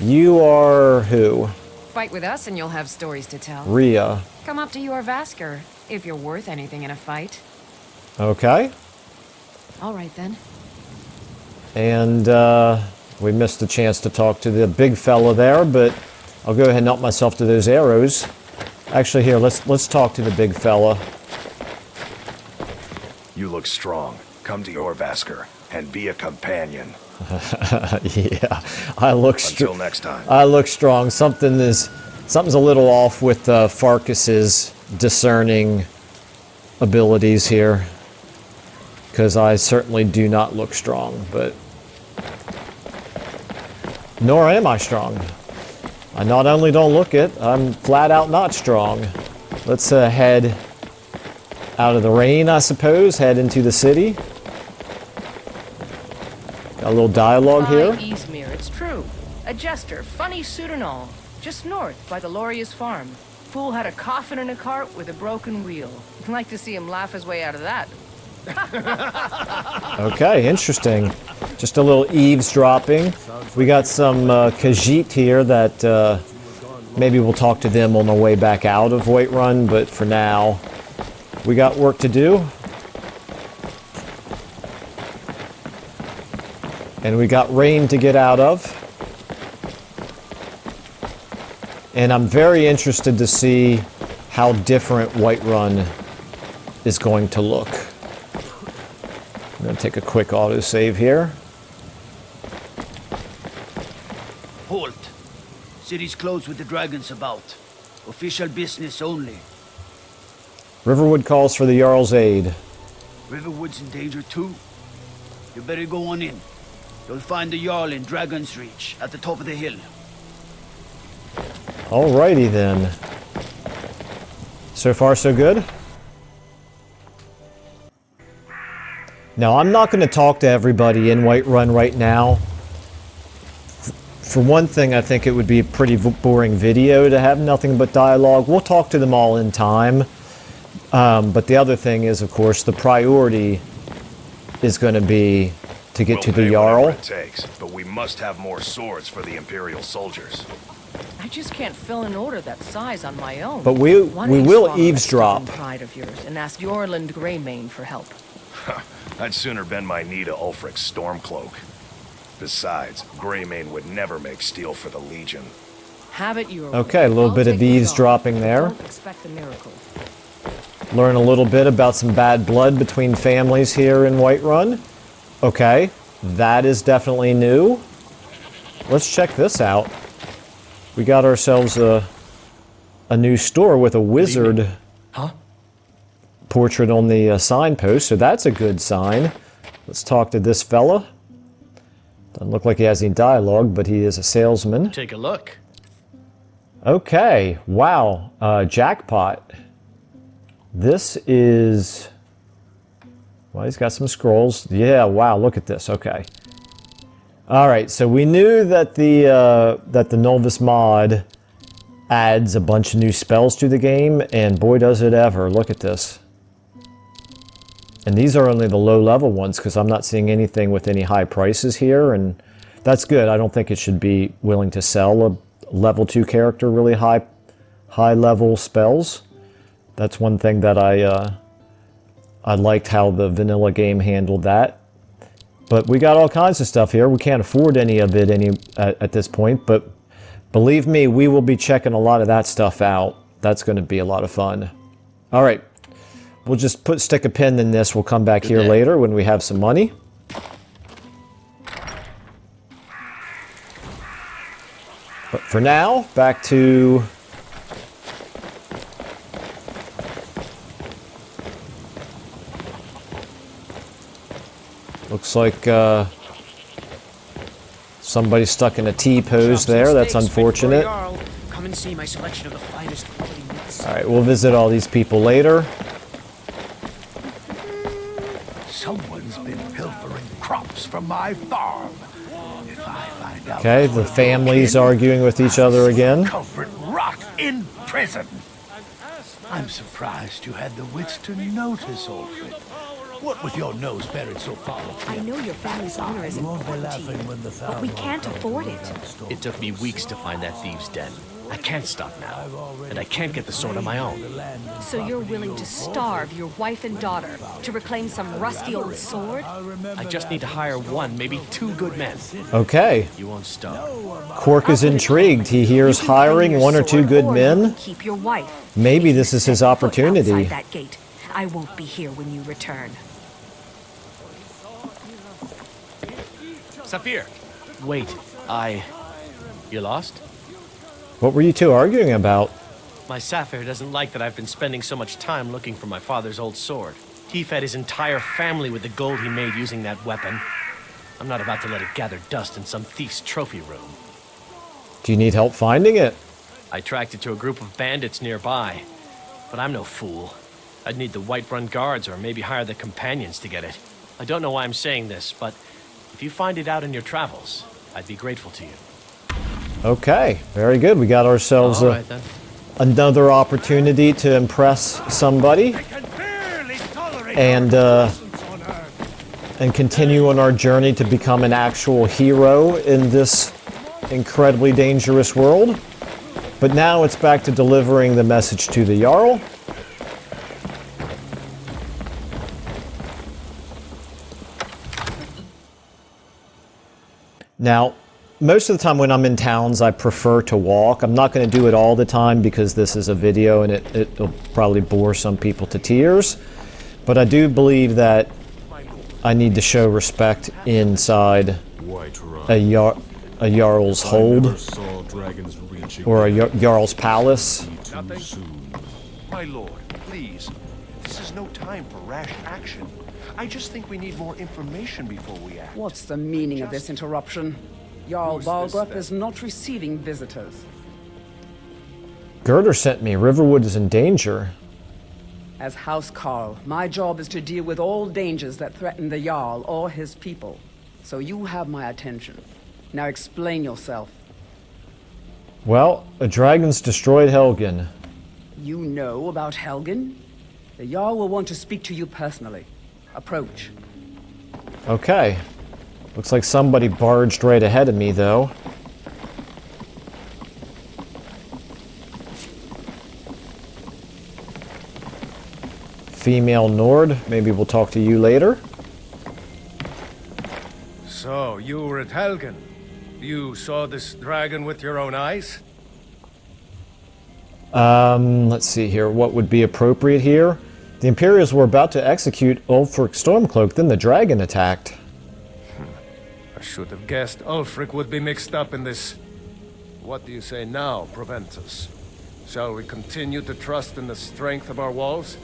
[SPEAKER 1] You are who?
[SPEAKER 12] Fight with us and you'll have stories to tell.
[SPEAKER 1] Rhea.
[SPEAKER 12] Come up to Jorvaskar, if you're worth anything in a fight.
[SPEAKER 1] Okay.
[SPEAKER 12] Alright then.
[SPEAKER 1] And, we missed the chance to talk to the big fella there, but I'll go ahead and help myself to those arrows. Actually, here, let's talk to the big fella.
[SPEAKER 3] You look strong. Come to Jorvaskar and be a companion.
[SPEAKER 1] Yeah, I look strong.
[SPEAKER 3] Until next time.
[SPEAKER 1] I look strong. Something's a little off with Farkas's discerning abilities here, because I certainly do not look strong, but nor am I strong. I not only don't look it, I'm flat out not strong. Let's head out of the rain, I suppose, head into the city. Got a little dialogue here.
[SPEAKER 11] Eastmere, it's true. A jester, funny suit and all. Just north by the Loria's farm. Fool had a coffin in a cart with a broken wheel. I'd like to see him laugh his way out of that.
[SPEAKER 1] Okay, interesting. Just a little eavesdropping. We got some Khajiit here that maybe we'll talk to them on the way back out of Whiterun, but for now, we got work to do. And we got rain to get out of. And I'm very interested to see how different Whiterun is going to look. I'm going to take a quick autosave here.
[SPEAKER 13] Halt. City's closed with the dragons about. Official business only.
[SPEAKER 1] Riverwood calls for the Jarl's aid.
[SPEAKER 13] Riverwood's in danger too. You better go on in. You'll find the Jarl in Dragon's Reach, at the top of the hill.
[SPEAKER 1] Alrighty then. So far so good? Now I'm not going to talk to everybody in Whiterun right now. For one thing, I think it would be a pretty boring video to have nothing but dialogue. We'll talk to them all in time. But the other thing is, of course, the priority is going to be to get to the Jarl.
[SPEAKER 3] It takes, but we must have more swords for the Imperial soldiers.
[SPEAKER 11] I just can't fill an order that size on my own.
[SPEAKER 1] But we will
[SPEAKER 11] swallow that
[SPEAKER 1] eavesdrop.
[SPEAKER 11] stubborn pride of yours and ask Yorland Greymane for help.
[SPEAKER 3] I'd sooner bend my knee to Ulfric's Stormcloak. Besides, Greymane would never make steel for the Legion.
[SPEAKER 11] Have it your
[SPEAKER 1] Okay,
[SPEAKER 11] way.
[SPEAKER 1] a little
[SPEAKER 11] I'll
[SPEAKER 1] bit of
[SPEAKER 11] take the
[SPEAKER 1] eavesdropping
[SPEAKER 11] dog, but
[SPEAKER 1] there.
[SPEAKER 11] Don't expect a miracle.
[SPEAKER 1] Learn a little bit about some bad blood between families here in Whiterun. Okay, that is definitely new. Let's check this out. We got ourselves a new store with a wizard portrait on the signpost, so that's a good sign. Let's talk to this fella. Doesn't look like he has any dialogue, but he is a salesman.
[SPEAKER 9] Take a look.
[SPEAKER 1] Okay, wow, jackpot. This is... Well, he's got some scrolls. Yeah, wow, look at this, okay. Alright, so we knew that the Nolvus mod adds a bunch of new spells to the game, and boy does it ever. Look at this. And these are only the low-level ones, because I'm not seeing anything with any high prices here, and that's good. I don't think it should be willing to sell a level 2 character really high-level spells. That's one thing that I liked how the vanilla game handled that. But we got all kinds of stuff here. We can't afford any of it at this point, but believe me, we will be checking a lot of that stuff out. That's going to be a lot of fun. All right. We'll just stick a pin in this. We'll come back here later when we have some money. But for now, back to... Looks like somebody's stuck in a T-pose there. That's unfortunate.
[SPEAKER 8] Come and see my selection of the finest quality meats.
[SPEAKER 1] All right, we'll visit all these people later.
[SPEAKER 14] Someone's been pilfering crops from my farm. If I find out...
[SPEAKER 1] Okay, the families arguing with each other again.
[SPEAKER 14] Culprit rot in prison. I'm surprised you had the wits to notice, Ulfric. What with your nose buried so far up
[SPEAKER 12] I know your family's honor is important to you, but we can't afford it.
[SPEAKER 9] It took me weeks to find that thieves' den. I can't stop now, and I can't get the sword on my own.
[SPEAKER 12] So you're willing to starve your wife and daughter to reclaim some rusty old sword?
[SPEAKER 9] I just need to hire one, maybe two good men.
[SPEAKER 1] Okay.
[SPEAKER 9] You won't starve.
[SPEAKER 1] Qwark is intrigued. He hears hiring one or two good men.
[SPEAKER 12] Keep your wife.
[SPEAKER 1] Maybe this is his opportunity.
[SPEAKER 12] Outside that gate, I won't be here when you return.
[SPEAKER 9] Saphir! Wait, You lost?
[SPEAKER 1] What were you two arguing about?
[SPEAKER 9] My Saphir doesn't like that I've been spending so much time looking for my father's old sword. He fed his entire family with the gold he made using that weapon. I'm not about to let it gather dust in some thief's trophy room.
[SPEAKER 1] Do you need help finding it?
[SPEAKER 9] I tracked it to a group of bandits nearby, but I'm no fool. I'd need the Whiterun guards or maybe hire the companions to get it. I don't know why I'm saying this, but if you find it out in your travels, I'd be grateful to you.
[SPEAKER 1] Okay, very good. We got ourselves another opportunity to impress somebody. And and continue on our journey to become an actual hero in this incredibly dangerous world. But now it's back to delivering the message to the Jarl. Now, most of the time when I'm in towns, I prefer to walk. I'm not going to do it all the time because this is a video and it'll probably bore some people to tears. But I do believe that I need to show respect inside a Jarl's hold or a Jarl's palace.
[SPEAKER 3] My lord, please. This is no time for rash action. I just think we need more information before we act.
[SPEAKER 15] What's the meaning of this interruption? Jarl Baldur is not receiving visitors.
[SPEAKER 1] Girder sent me. Riverwood is in danger.
[SPEAKER 15] As House Carl, my job is to deal with all dangers that threaten the Jarl or his people. So you have my attention. Now explain yourself.
[SPEAKER 1] Well, a dragon's destroyed Helgen.
[SPEAKER 15] You know about Helgen? The Jarl will want to speak to you personally. Approach.
[SPEAKER 1] Okay. Looks like somebody barged right ahead of me, though. Female Nord. Maybe we'll talk to you later.
[SPEAKER 4] So, you were at Helgen. You saw this dragon with your own eyes?
[SPEAKER 1] Let's see here. What would be appropriate here? The Imperials were about to execute Ulfric Stormcloak, then the dragon attacked.
[SPEAKER 4] I should have guessed Ulfric would be mixed up in this. What do you say now, Proventus? Shall we continue to trust in the strength of our walls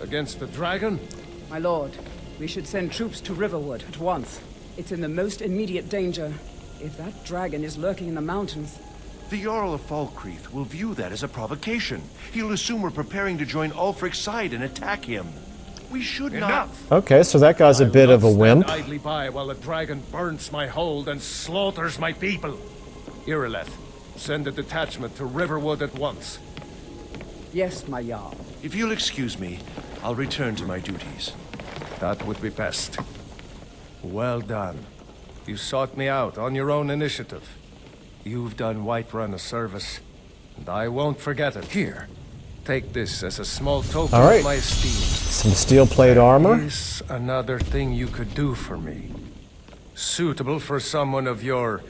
[SPEAKER 4] against the dragon?
[SPEAKER 15] My lord, we should send troops to Riverwood at once. It's in the most immediate danger. If that dragon is lurking in the mountains...
[SPEAKER 3] The Jarl of Falkreath will view that as a provocation. He'll assume we're preparing to join Ulfric's side and attack him. We should not...
[SPEAKER 1] Okay, so that guy's a bit of a wimp.
[SPEAKER 4] I will not stand idly by while the dragon burns my hold and slaughters my people. Irileth, send a detachment to Riverwood at once.
[SPEAKER 15] Yes, my Jarl.
[SPEAKER 3] If you'll excuse me, I'll return to my duties.
[SPEAKER 4] That would be best. Well done. You sought me out on your own initiative. You've done Whiterun a service, and I won't forget it. Here, take this as a small token of my esteem.
[SPEAKER 1] Some steel plate armor.
[SPEAKER 4] Is another thing you could do for me. Suitable for someone of your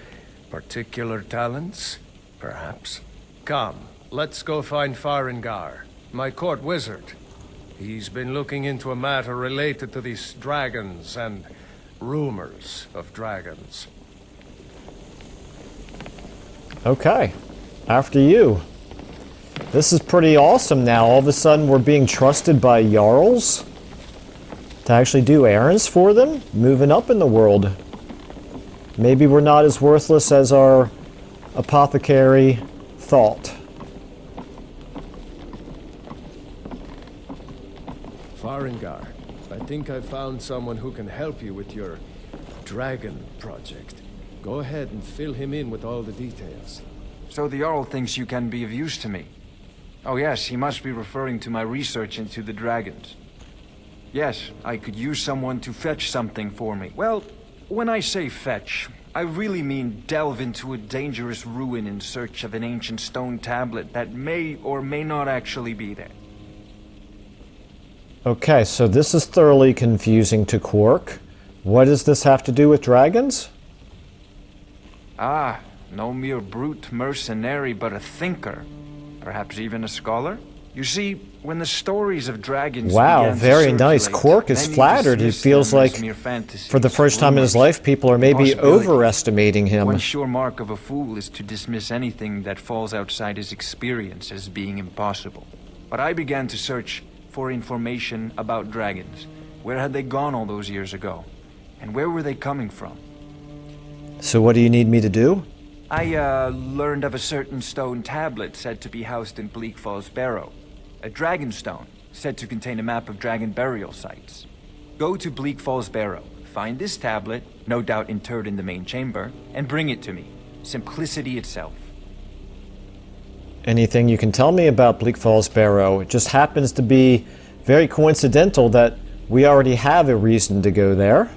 [SPEAKER 4] particular talents, perhaps. Come, let's go find Farengar, my court wizard. He's been looking into a matter related to these dragons and rumors of dragons.
[SPEAKER 1] Okay, after you. This is pretty awesome now. All of a sudden we're being trusted by Jarls to actually do errands for them, moving up in the world. Maybe we're not as worthless as our apothecary thought.
[SPEAKER 4] Farengar, I think I found someone who can help you with your dragon project. Go ahead and fill him in with all the details.
[SPEAKER 16] So the Jarl thinks you can be of use to me. Oh yes, he must be referring to my research into the dragons. Yes, I could use someone to fetch something for me. Well, when I say fetch, I really mean delve into a dangerous ruin in search of an ancient stone tablet that may or may not actually be there.
[SPEAKER 1] Okay, so this is thoroughly confusing to Qwark. What does this have to do with dragons?
[SPEAKER 16] Ah, no mere brute mercenary, but a thinker. Perhaps even a scholar? You see, when the stories of dragons began
[SPEAKER 1] very
[SPEAKER 16] to
[SPEAKER 1] nice.
[SPEAKER 16] circulate,
[SPEAKER 1] Qwark is
[SPEAKER 16] many
[SPEAKER 1] flered. He
[SPEAKER 16] dismissed
[SPEAKER 1] feels
[SPEAKER 16] them as
[SPEAKER 1] like,
[SPEAKER 16] mere fantasies,
[SPEAKER 1] for the first time in his
[SPEAKER 16] rumors,
[SPEAKER 1] life, people are maybe
[SPEAKER 16] possibilities.
[SPEAKER 1] overestimating him.
[SPEAKER 16] One sure mark of a fool is to dismiss anything that falls outside his experience as being impossible. But I began to search for information about dragons. Where had they gone all those years ago? And where were they coming from?
[SPEAKER 1] So what do you need me to do?
[SPEAKER 16] I learned of a certain stone tablet said to be housed in Bleak Falls Barrow. A dragon stone, said to contain a map of dragon burial sites. Go to Bleak Falls Barrow, find this tablet, no doubt interred in the main chamber, and bring it to me. Simplicity itself.
[SPEAKER 1] Anything you can tell me about Bleak Falls Barrow? It just happens to be very coincidental that we already have a reason to go there.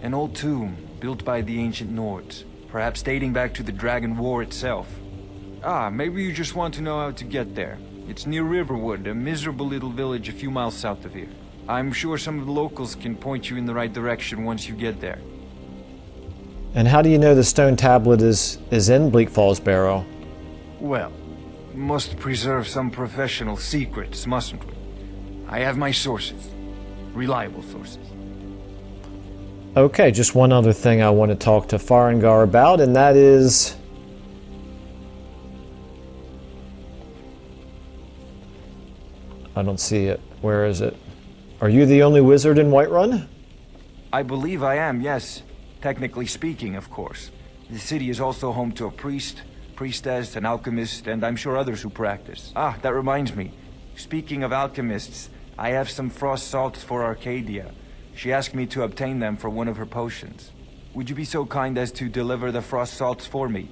[SPEAKER 16] An old tomb, built by the ancient Nords, perhaps dating back to the Dragon War itself. Ah, maybe you just want to know how to get there. It's near Riverwood, a miserable little village a few miles south of here. I'm sure some of the locals can point you in the right direction once you get there.
[SPEAKER 1] And how do you know the stone tablet is in Bleak Falls Barrow?
[SPEAKER 16] Well, must preserve some professional secrets, mustn't we? I have my sources. Reliable sources.
[SPEAKER 1] Okay, just one other thing I want to talk to Farengar about, and that is... I don't see it. Where is it? Are you the only wizard in Whiterun?
[SPEAKER 16] I believe I am, yes. Technically speaking, of course. The city is also home to a priest, priestess, an alchemist, and I'm sure others who practice. Ah, that reminds me. Speaking of alchemists, I have some frost salts for Arcadia. She asked me to obtain them for one of her potions. Would you be so kind as to deliver the frost salts for me?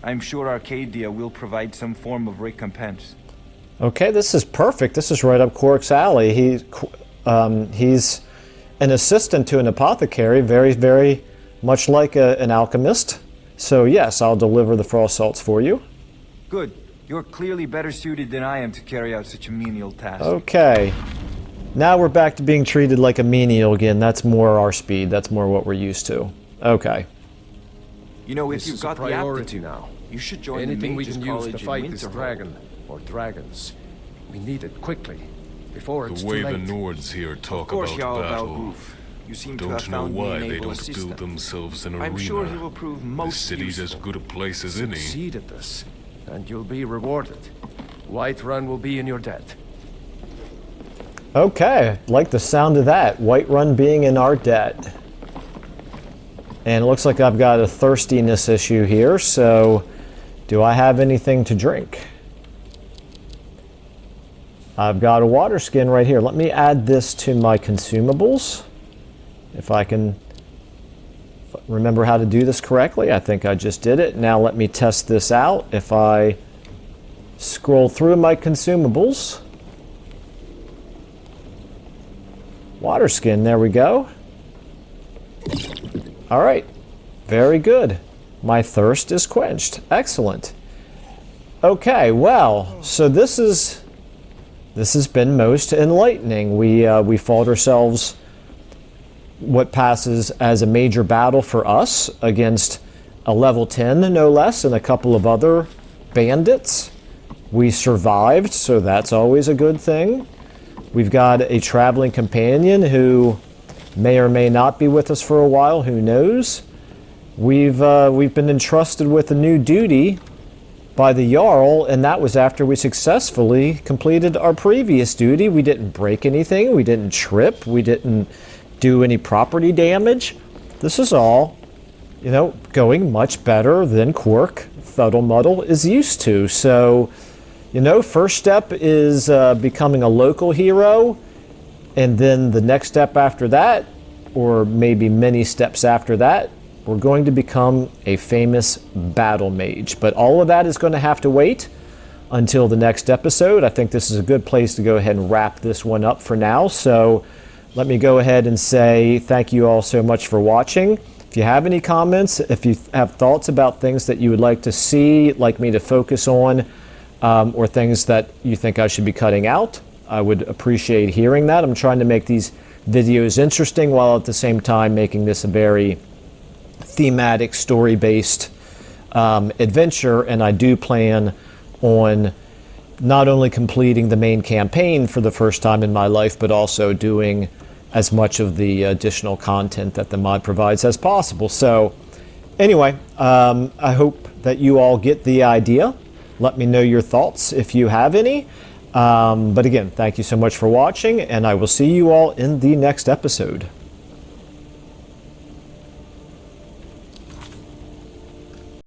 [SPEAKER 16] I'm sure Arcadia will provide some form of recompense.
[SPEAKER 1] Okay, this is perfect. This is right up Qwark's alley. He's an assistant to an apothecary, very, very much like an alchemist. So yes, I'll deliver the frost salts for you.
[SPEAKER 16] Good. You're clearly better suited than I am to carry out such a menial task.
[SPEAKER 1] Okay. Now we're back to being treated like a menial again. That's more our speed. That's more what we're used to. Okay.
[SPEAKER 4] You know, if you've got the aptitude now,
[SPEAKER 16] you should join
[SPEAKER 4] anything
[SPEAKER 16] the
[SPEAKER 4] we can use to fight this dragon or dragons. We need it quickly, before it's too late.
[SPEAKER 10] The way the Nords here talk about battle, don't know why they don't build themselves an arena.
[SPEAKER 16] I'm sure he will prove most
[SPEAKER 10] This city's as good a place as any.
[SPEAKER 4] Succeed at this, and you'll be rewarded. Whiterun will be in your debt.
[SPEAKER 1] Okay, like the sound of that. Whiterun being in our debt. And it looks like I've got a thirstiness issue here, so do I have anything to drink? I've got a water skin right here. Let me add this to my consumables. If I can remember how to do this correctly. I think I just did it. Now let me test this out. If I scroll through my consumables. Water skin, there we go. All right, very good. My thirst is quenched. Excellent. Okay, well, so this has been most enlightening. We fought ourselves what passes as a major battle for us against a level 10, no less, and a couple of other bandits. We survived, so that's always a good thing. We've got a traveling companion who may or may not be with us for a while, who knows. We've been entrusted with a new duty by the Jarl, and that was after we successfully completed our previous duty. We didn't break anything, we didn't trip, we didn't do any property damage. This is all, you know, going much better than Qwark, Thuddlemuddle, is used to. So, you know, first step is becoming a local hero, and then the next step after that, or maybe many steps after that, we're going to become a famous battle mage. But all of that is going to have to wait until the next episode. I think this is a good place to go ahead and wrap this one up for now. So let me go ahead and say thank you all so much for watching. If you have any comments, if you have thoughts about things that you would like to see, like me to focus on, or things that you think I should be cutting out, I would appreciate hearing that. I'm trying to make these videos interesting while at the same time making this a very thematic, story-based adventure, and I do plan on not only completing the main campaign for the first time in my life, but also doing as much of the additional content that the mod provides as possible. So anyway, I hope that you all get the idea. Let me know your thoughts if you have any. But again, thank you so much for watching, and I will see you all in the next episode.